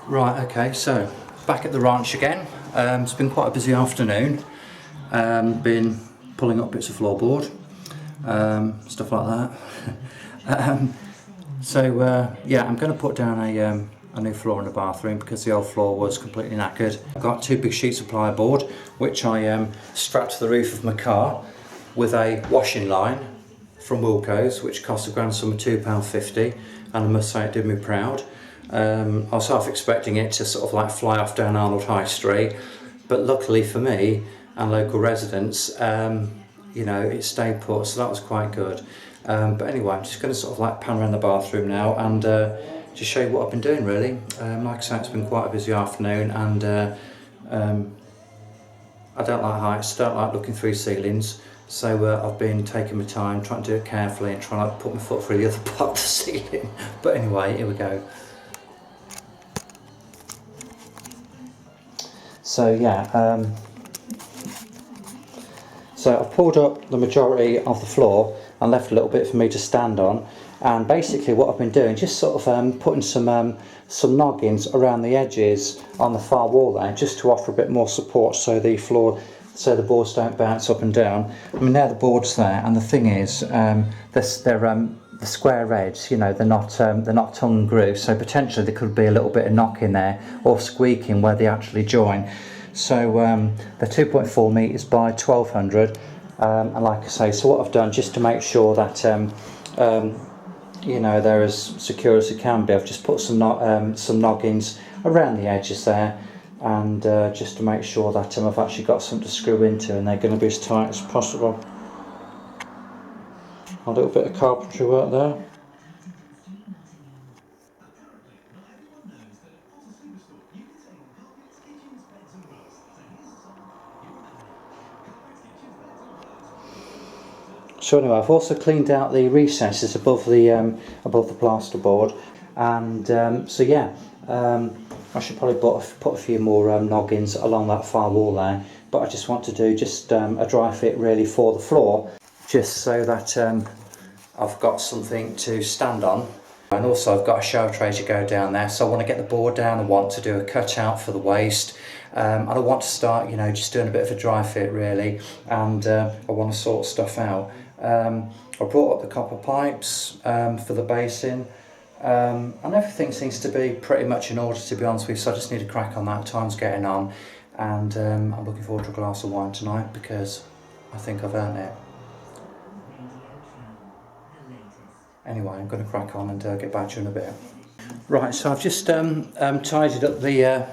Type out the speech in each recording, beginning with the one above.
Right, okay, so back at the ranch again. It's been quite a busy afternoon. Been pulling up bits of floorboard, stuff like that. Yeah, I'm going to put down a new floor in the bathroom because the old floor was completely knackered. I've got two big sheets of plywood which I strapped to the roof of my car with a washing line from Wilco's, which cost a grand sum of £2.50, and I must say it did me proud. I was half expecting it to sort of like fly off down Arnold High Street, but luckily for me and local residents, you know, it stayed put, so that was quite good. But anyway, I'm just going to sort of like pan around the bathroom now and just show you what I've been doing really. Like I say, it's been quite a busy afternoon, and I don't like heights, don't like looking through ceilings, so I've been taking my time, trying to do it carefully and trying to put my foot through the other part of the ceiling. But anyway, here we go. So yeah, so I've pulled up the majority of the floor and left a little bit for me to stand on, and basically what I've been doing, just sort of putting some noggins around the edges on the far wall there, just to offer a bit more support so the boards don't bounce up and down. I mean, now the board's there, and the thing is, they're the square edges, you know, they're not tongue and groove, so potentially there could be a little bit of knock in there or squeaking where they actually join. So they're 2.4 metres by 1200, and like I say, so what I've done, just to make sure that you know, they're as secure as they can be, I've just put some noggins around the edges there, and just to make sure that I've actually got something to screw into, and they're going to be as tight as possible. A little bit of carpentry work there. So anyway, I've also cleaned out the recesses above the plasterboard, and so yeah, I should probably put a few more noggins along that far wall there, but I just want to do just a dry fit really for the floor, just so that I've got something to stand on. And also I've got a shower tray to go down there, so I want to get the board down. I want to do a cutout for the waste, and I want to start, you know, just doing a bit of a dry fit really, and I want to sort stuff out. I brought up the copper pipes for the basin, and everything seems to be pretty much in order, to be honest with you, so I just need to crack on that. Time's getting on, and I'm looking forward to a glass of wine tonight because I think I've earned it. Anyway, I'm going to crack on and get back to you in a bit. Right, so I've just tidied up the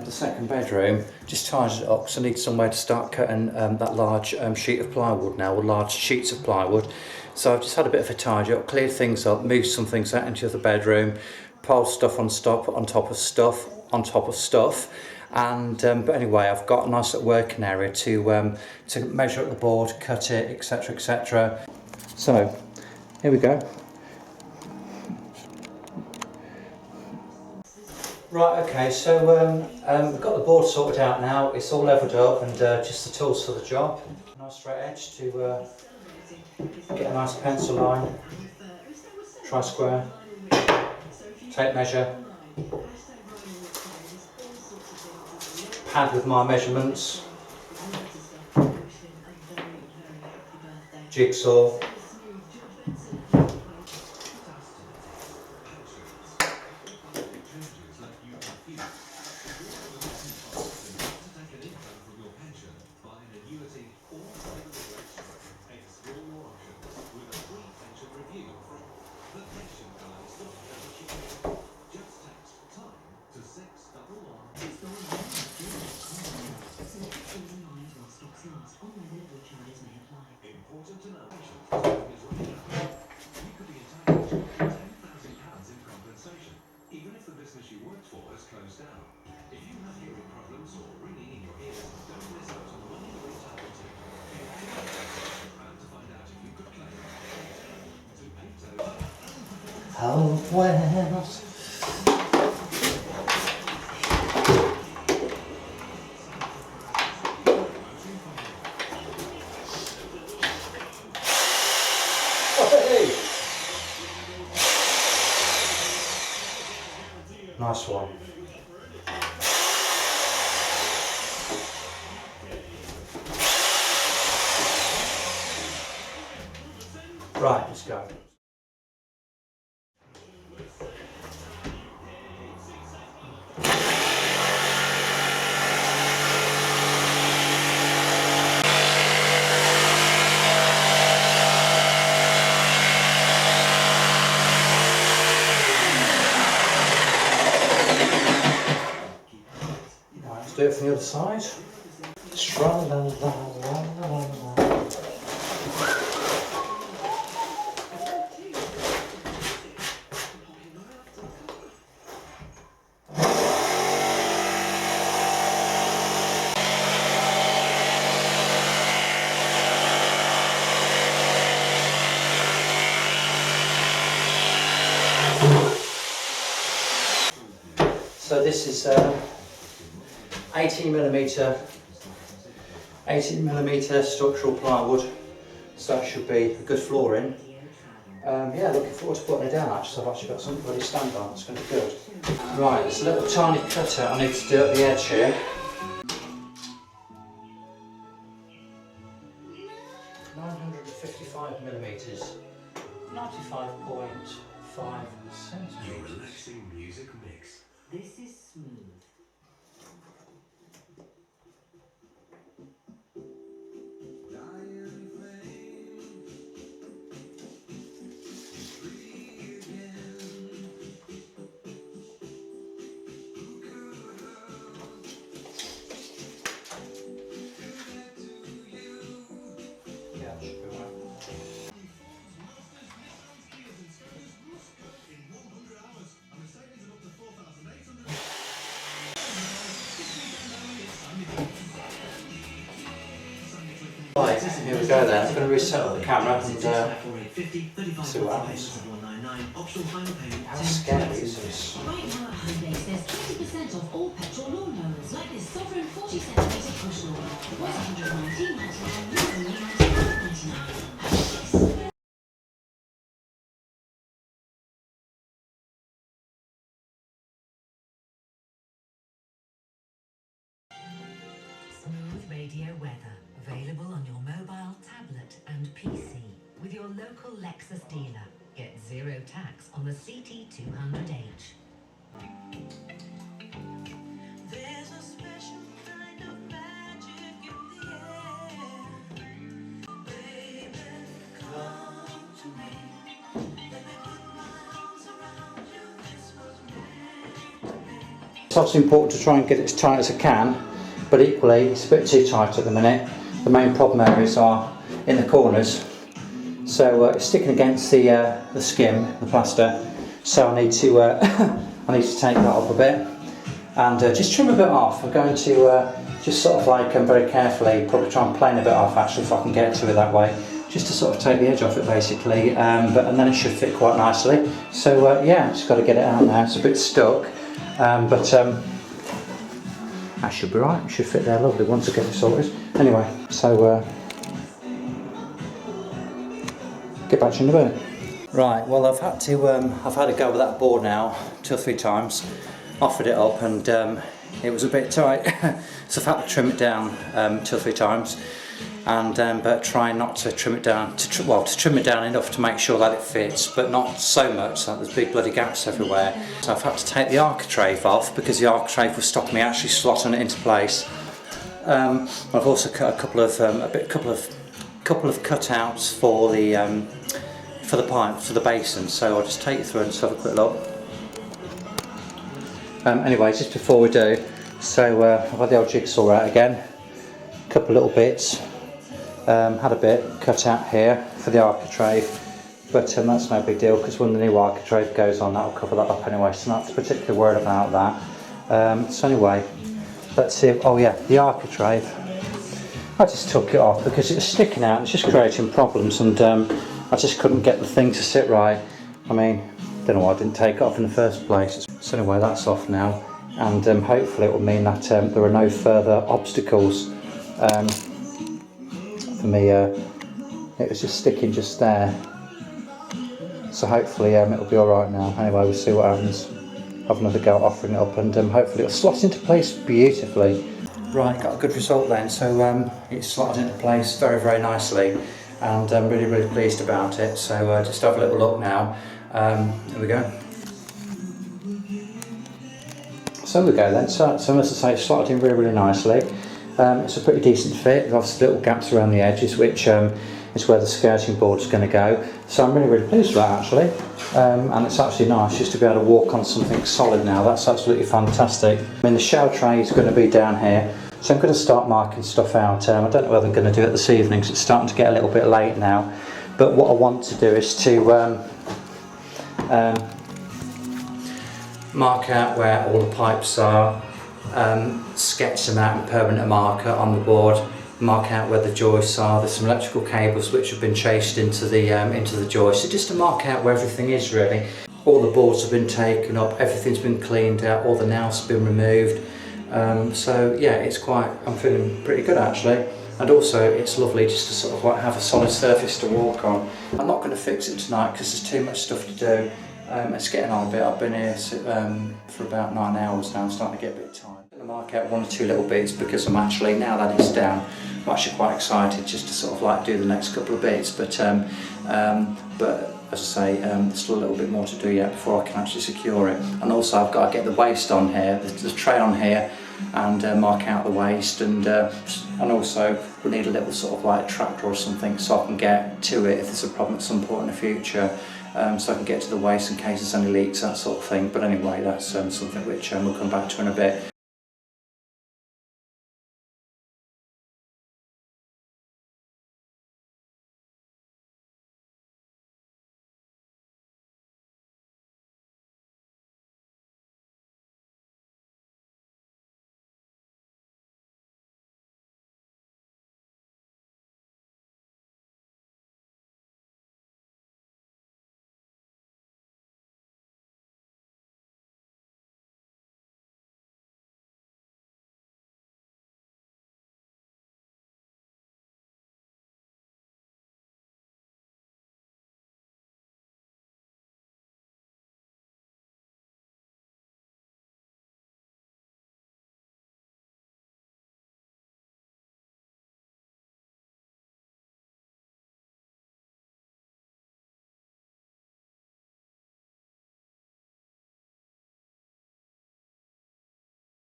second bedroom, just tidied it up because I need somewhere to start cutting that large sheet of plywood now, or large sheets of plywood. So I've just had a bit of a tidy up, cleared things up, moved some things out into the bedroom, piled stuff on top of stuff, and but anyway, I've got a nice little working area to measure up the board, cut it, etc, etc. So here we go. Right, okay, so we've got the board sorted out now, it's all levelled up, and just the tools for the job. Nice straight edge to get a nice pencil line, tri-square, tape measure, pad with my measurements, jigsaw, oh well. Nice one. Right, let's go. Let's do it from the other side. So this is 18mm structural plywood, so that should be a good flooring. Yeah, looking forward to putting it down actually, so I've actually got something to stand on, it's going to be good. Right, there's a little tiny cutout I need to do at the edge here. 955mm, 95.5 centimetres. Your relaxing music mix. This is smooth. Yeah, that should be right. Right, here we go then. I'm going to reset up the camera and see what happens. How scary is this? Right now at home base, there's 20% off all petrol lawnmowers, like this Sovereign 40cm push lawnmower. It was £119.99, now only £99.99. Smooth radio weather, available on your mobile, tablet and PC. With your local Lexus dealer, get zero tax on the CT200H. There's a special kind of magic in the air. Baby, come to me. Let me put my arms around you. This was made to be. It's obviously important to try and get it as tight as I can, but equally it's a bit too tight at the minute. The main problem areas are in the corners, so it's sticking against the skim, the plaster. So I need to I need to take that off a bit and just trim a bit off. I'm going to just sort of like very carefully, probably try and plane a bit off actually if I can get to it that way, just to sort of take the edge off it basically. And then it should fit quite nicely. So yeah, just got to get it out now. It's a bit stuck, but that should be right. It should fit there lovely once I get it sorted. Anyway, so get back to you in a bit. Right, well I've had a go with that board now 2 or 3 times, offered it up and it was a bit tight, so I've had to trim it down 2 or 3 times, and but try not to trim it down, to trim it down enough to make sure that it fits, but not so much that there's big bloody gaps everywhere. So I've had to take the architrave off because the architrave was stopping me actually slotting it into place. I've also cut a couple of cutouts for the pipe, for the basin, so I'll just take you through and just have a quick look. Anyway, just before we do, so I've had the old jigsaw out again, a couple of little bits, had a bit cut out here for the architrave, but that's no big deal because when the new architrave goes on that'll cover that up anyway, so I'm not particularly worried about that. So anyway, let's see, oh yeah, the architrave, I just took it off because it was sticking out, it's just creating problems, and I just couldn't get the thing to sit right. I mean, don't know why I didn't take it off in the first place. So anyway, that's off now, and hopefully it will mean that there are no further obstacles for me. It was just sticking just there, so hopefully it'll be alright now. Anyway, we'll see what happens. have another go at offering it up, and hopefully it'll slot into place beautifully. Right, got a good result then. So it's slotted into place very, very nicely, and I'm really, really pleased about it. So just have a little look now. Here we go. So there we go then. So as I say, it's slotted in really, really nicely. It's a pretty decent fit. There's obviously little gaps around the edges, which is where the skirting board is going to go. So I'm really, really pleased with that actually. And it's actually nice just to be able to walk on something solid now. That's absolutely fantastic. I mean, the shower tray is going to be down here, so I'm going to start marking stuff out. I don't know whether I'm going to do it this evening because it's starting to get a little bit late now. But what I want to do is to mark out where all the pipes are, sketch them out in permanent marker on the board, mark out where the joists are. There's some electrical cables which have been chased into the joists, so just to mark out where everything is really. All the boards have been taken up, everything's been cleaned out, all the nails have been removed. So yeah, I'm feeling pretty good actually. And also it's lovely just to sort of like have a solid surface to walk on. I'm not going to fix it tonight because there's too much stuff to do. It's getting on a bit. I've been here for about 9 hours now. I'm starting to get a bit tired. I'm going to mark out 1 or 2 little bits because I'm actually, now that it's down, I'm actually quite excited just to sort of like do the next couple of bits. But as I say, there's still a little bit more to do yet before I can actually secure it. And also I've got to get the waist on here, the tray on here, and mark out the waist, and also we need a little sort of like tractor or something so I can get to it if there's a problem at some point in the future. So I can get to the waist in case there's any leaks, that sort of thing. But anyway, that's something which we'll come back to in a bit.